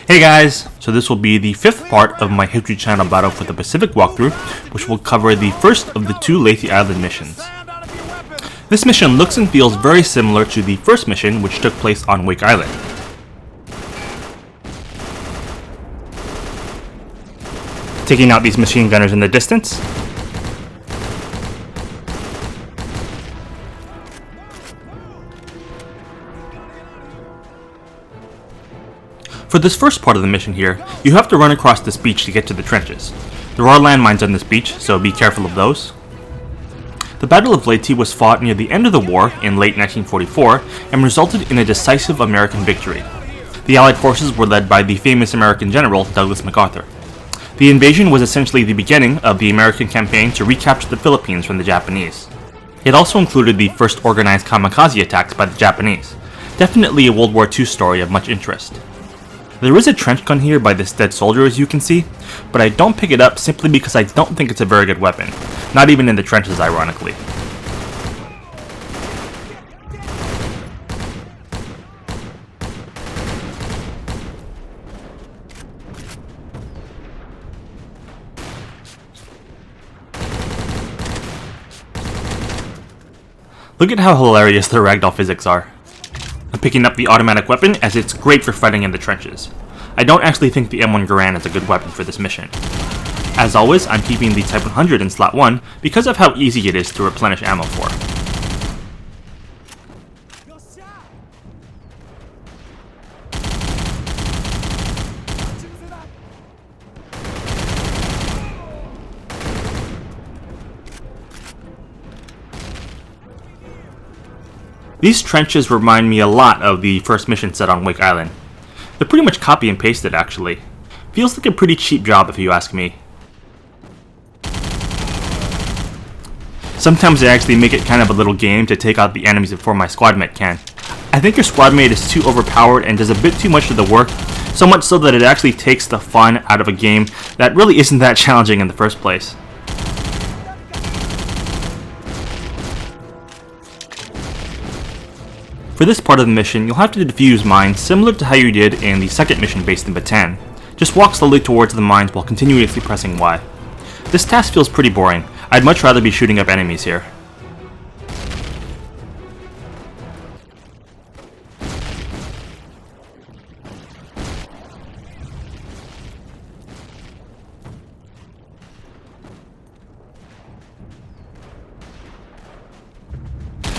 Hey guys! So this will be the fifth part of my History Channel Battle for the Pacific walkthrough, which will cover the first of the two Leyte Island missions. This mission looks and feels very similar to the first mission, which took place on Wake Island. Taking out these machine gunners in the distance. For this first part of the mission here, you have to run across this beach to get to the trenches. There are landmines on this beach, so be careful of those. The Battle of Leyte was fought near the end of the war in late 1944 and resulted in a decisive American victory. The Allied forces were led by the famous American general Douglas MacArthur. The invasion was essentially the beginning of the American campaign to recapture the Philippines from the Japanese. It also included the first organized kamikaze attacks by the Japanese. Definitely a World War II story of much interest. There is a trench gun here by this dead soldier, as you can see, but I don't pick it up simply because I don't think it's a very good weapon. Not even in the trenches, ironically. Look at how hilarious the ragdoll physics are. I'm picking up the automatic weapon as it's great for fighting in the trenches. I don't actually think the M1 Garand is a good weapon for this mission. As always, I'm keeping the Type 100 in slot 1 because of how easy it is to replenish ammo for. These trenches remind me a lot of the first mission set on Wake Island. They're pretty much copy and pasted, actually. Feels like a pretty cheap job if you ask me. Sometimes I actually make it kind of a little game to take out the enemies before my squad mate can. I think your squad mate is too overpowered and does a bit too much of the work, so much so that it actually takes the fun out of a game that really isn't that challenging in the first place. For this part of the mission, you'll have to defuse mines similar to how you did in the second mission based in Bataan. Just walk slowly towards the mines while continuously pressing Y. This task feels pretty boring. I'd much rather be shooting up enemies here.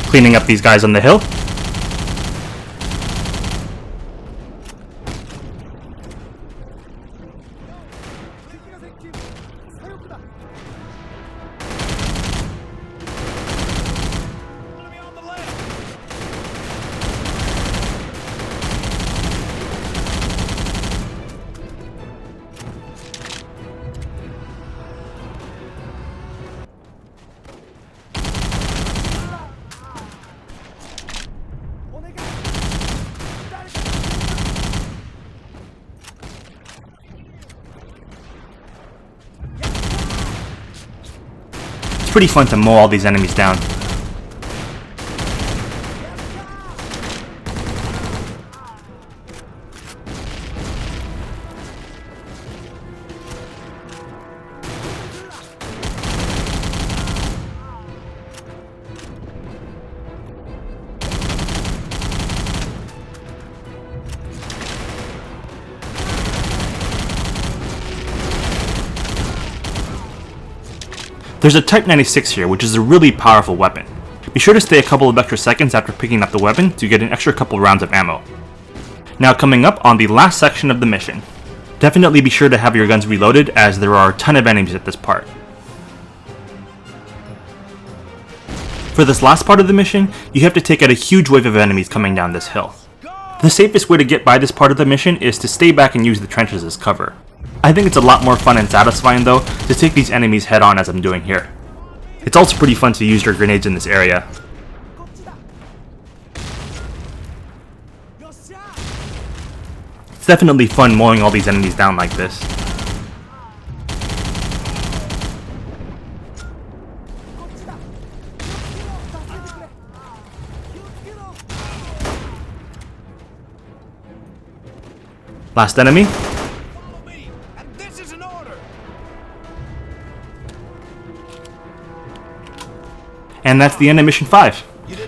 Cleaning up these guys on the hill. It's pretty fun to mow all these enemies down. There's a Type 96 here, which is a really powerful weapon. Be sure to stay a couple of extra seconds after picking up the weapon to get an extra couple rounds of ammo. Now coming up on the last section of the mission. Definitely be sure to have your guns reloaded as there are a ton of enemies at this part. For this last part of the mission, you have to take out a huge wave of enemies coming down this hill. The safest way to get by this part of the mission is to stay back and use the trenches as cover. I think it's a lot more fun and satisfying though to take these enemies head on as I'm doing here. It's also pretty fun to use your grenades in this area. It's definitely fun mowing all these enemies down like this. Last enemy. Follow me, and this is an order. And that's the end of Mission 5.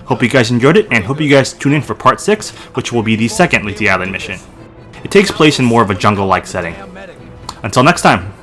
Hope you guys enjoyed it, and hope you guys tune in for Part 6, which will be the second Leyte Island mission. It takes place in more of a jungle-like setting. Until next time.